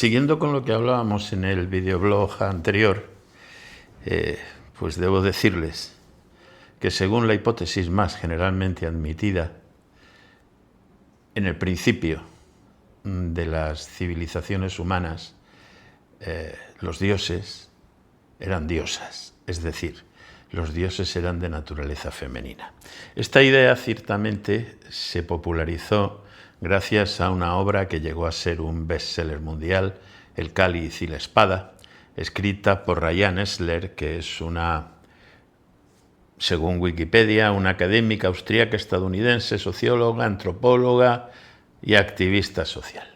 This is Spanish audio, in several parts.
Siguiendo con lo que hablábamos en el videoblog anterior, pues debo decirles que según la hipótesis más generalmente admitida, en el principio de las civilizaciones humanas, los dioses eran diosas, es decir, los dioses eran de naturaleza femenina. Esta idea ciertamente se popularizó gracias a una obra que llegó a ser un bestseller mundial, El cáliz y la espada, escrita por Ryan Esler, que es según Wikipedia, una académica austríaca estadounidense, socióloga, antropóloga y activista social.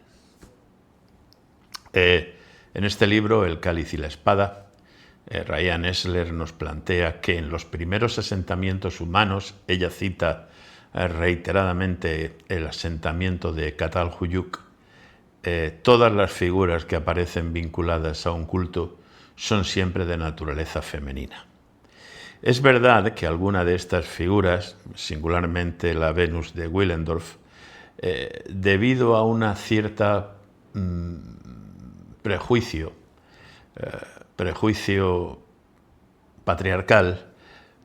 En este libro, El cáliz y la espada, Ryan Esler nos plantea que en los primeros asentamientos humanos, ella cita reiteradamente el asentamiento de Catalhuyuk, todas las figuras que aparecen vinculadas a un culto son siempre de naturaleza femenina. Es verdad que alguna de estas figuras, singularmente la Venus de Willendorf, debido a una cierta prejuicio patriarcal,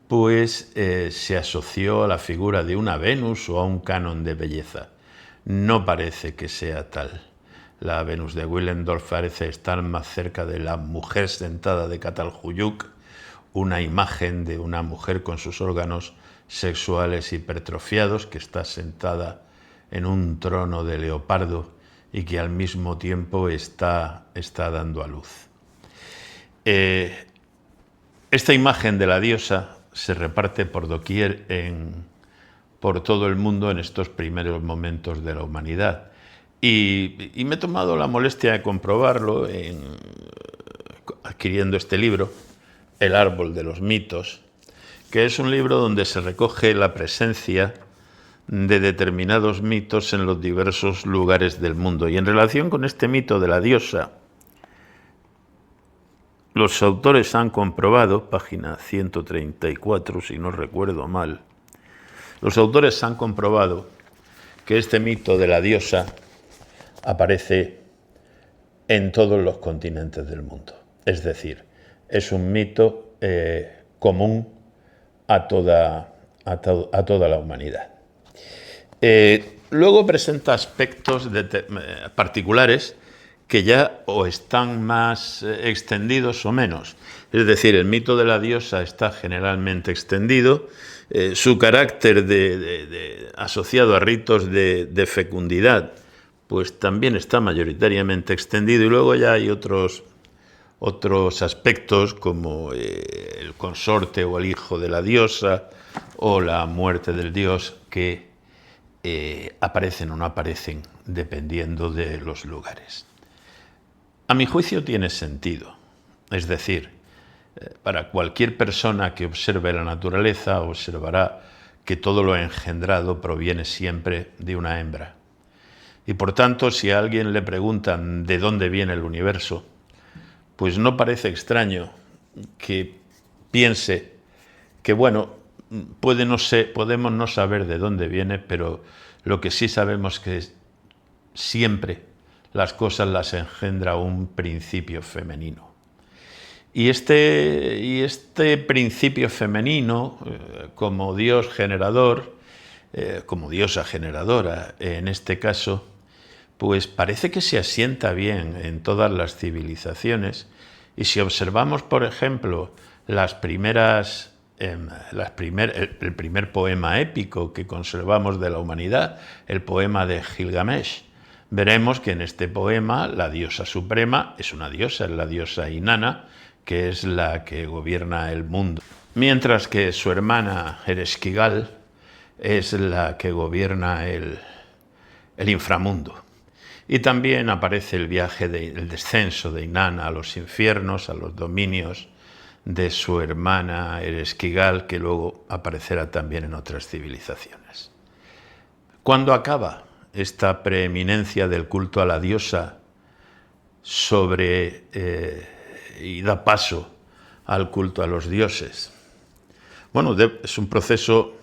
pues se asoció a la figura de una Venus o a un canon de belleza. No parece que sea tal. La Venus de Willendorf parece estar más cerca de la mujer sentada de Catalhuyuk, una imagen de una mujer con sus órganos sexuales hipertrofiados que está sentada en un trono de leopardo y que al mismo tiempo está dando a luz. Esta imagen de la diosa se reparte por doquier por todo el mundo en estos primeros momentos de la humanidad. Y me he tomado la molestia de comprobarlo adquiriendo este libro, El árbol de los mitos, que es un libro donde se recoge la presencia de determinados mitos en los diversos lugares del mundo. Y en relación con este mito de la diosa, los autores han comprobado, página 134, si no recuerdo mal, los autores han comprobado que este mito de la diosa aparece en todos los continentes del mundo. Es decir, es un mito común a toda la humanidad. Luego presenta aspectos particulares que ya o están más extendidos o menos. Es decir, el mito de la diosa está generalmente extendido, su carácter asociado a ritos de fecundidad, pues también está mayoritariamente extendido, y luego ya hay otros aspectos como el consorte o el hijo de la diosa o la muerte del dios que aparecen o no aparecen dependiendo de los lugares. A mi juicio tiene sentido, es decir, para cualquier persona que observe la naturaleza observará que todo lo engendrado proviene siempre de una hembra. Y por tanto, si a alguien le preguntan de dónde viene el universo, pues no parece extraño que piense que, bueno, podemos no saber de dónde viene, pero lo que sí sabemos es que siempre las cosas las engendra un principio femenino. Y este principio femenino, como Dios generador, como diosa generadora en este caso, pues parece que se asienta bien en todas las civilizaciones. Y si observamos, por ejemplo, el primer poema épico que conservamos de la humanidad, el poema de Gilgamesh, veremos que en este poema la diosa suprema es una diosa, es la diosa Inanna, que es la que gobierna el mundo, mientras que su hermana Ereshkigal es la que gobierna el inframundo. Y también aparece el descenso de Inanna a los infiernos, a los dominios de su hermana Ereshkigal, que luego aparecerá también en otras civilizaciones. ¿Cuándo acaba esta preeminencia del culto a la diosa y da paso al culto a los dioses? Bueno, es un proceso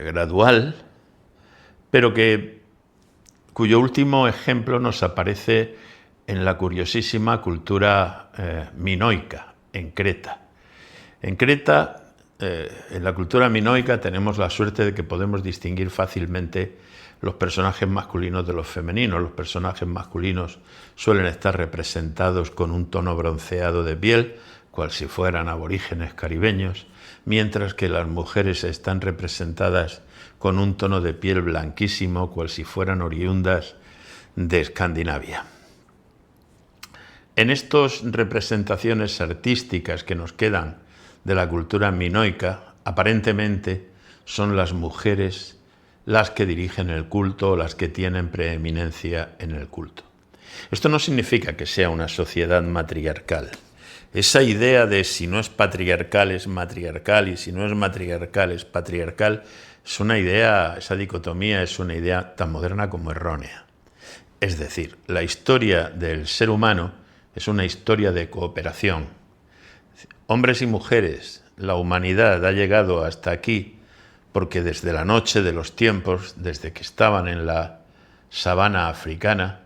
gradual, pero cuyo último ejemplo nos aparece en la curiosísima cultura minoica, en Creta. En Creta, en la cultura minoica, tenemos la suerte de que podemos distinguir fácilmente los personajes masculinos de los femeninos. Los personajes masculinos suelen estar representados con un tono bronceado de piel, cual si fueran aborígenes caribeños, mientras que las mujeres están representadas con un tono de piel blanquísimo, cual si fueran oriundas de Escandinavia. En estas representaciones artísticas que nos quedan de la cultura minoica, aparentemente son las mujeres las que dirigen el culto o las que tienen preeminencia en el culto. Esto no significa que sea una sociedad matriarcal. Esa idea de si no es patriarcal es matriarcal y si no es matriarcal es patriarcal, es una idea, esa dicotomía es una idea tan moderna como errónea. Es decir, la historia del ser humano es una historia de cooperación. Hombres y mujeres, la humanidad ha llegado hasta aquí porque desde la noche de los tiempos, desde que estaban en la sabana africana,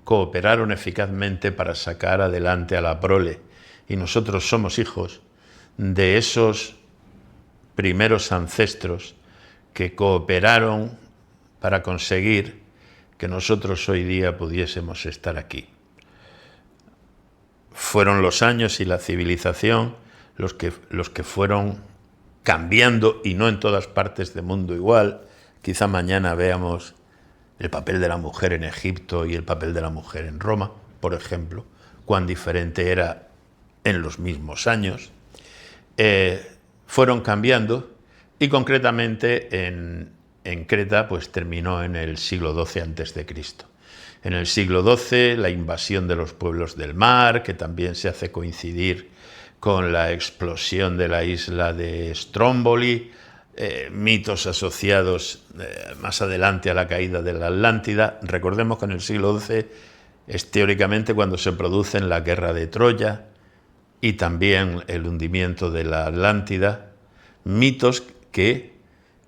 cooperaron eficazmente para sacar adelante a la prole. Y nosotros somos hijos de esos primeros ancestros que cooperaron para conseguir que nosotros hoy día pudiésemos estar aquí. Fueron los años y la civilización los que fueron cambiando, y no en todas partes del mundo igual. Quizá mañana veamos el papel de la mujer en Egipto y el papel de la mujer en Roma, por ejemplo, cuán diferente era en los mismos años. Fueron cambiando y concretamente en Creta pues terminó en el siglo XII a.C. En el siglo XII la invasión de los pueblos del mar, que también se hace coincidir con la explosión de la isla de Stromboli, mitos asociados más adelante a la caída de la Atlántida. Recordemos que en el siglo XII es teóricamente cuando se produce la guerra de Troya y también el hundimiento de la Atlántida, mitos que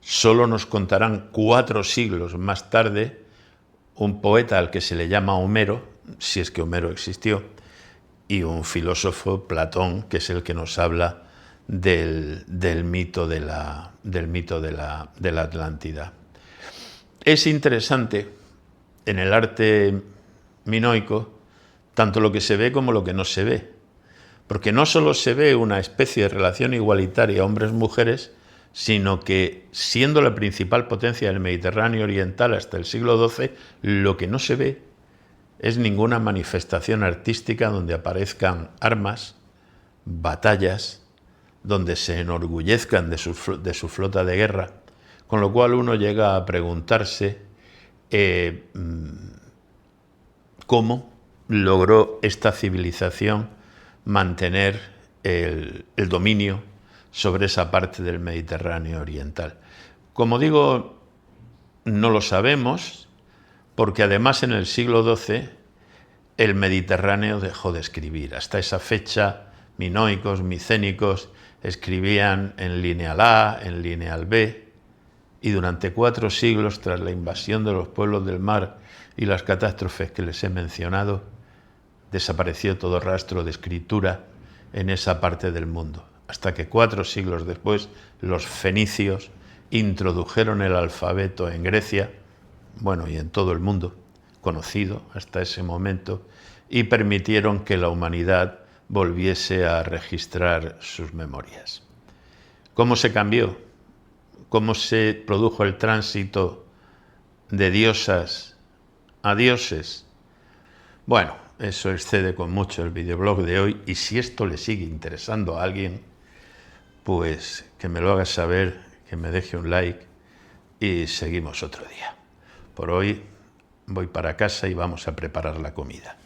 solo nos contarán 4 siglos más tarde un poeta al que se le llama Homero, si es que Homero existió, y un filósofo, Platón, que es el que nos habla del mito de la Atlántida. Es interesante en el arte minoico tanto lo que se ve como lo que no se ve, porque no solo se ve una especie de relación igualitaria hombres-mujeres, sino que, siendo la principal potencia del Mediterráneo oriental hasta el siglo XII, lo que no se ve es ninguna manifestación artística donde aparezcan armas, batallas, donde se enorgullezcan de su flota de guerra, con lo cual uno llega a preguntarse cómo logró esta civilización mantener el dominio sobre esa parte del Mediterráneo oriental. Como digo, no lo sabemos, porque además en el siglo XII el Mediterráneo dejó de escribir. Hasta esa fecha, minoicos, micénicos, escribían en lineal A, en lineal B, y durante 4 siglos, tras la invasión de los pueblos del mar y las catástrofes que les he mencionado, desapareció todo rastro de escritura en esa parte del mundo, hasta que 4 siglos después los fenicios introdujeron el alfabeto en Grecia, bueno, y en todo el mundo conocido hasta ese momento, y permitieron que la humanidad volviese a registrar sus memorias. ¿Cómo se cambió? ¿Cómo se produjo el tránsito de diosas a dioses? Bueno, eso excede con mucho el videoblog de hoy, y si esto le sigue interesando a alguien, pues que me lo haga saber, que me deje un like y seguimos otro día. Por hoy voy para casa y vamos a preparar la comida.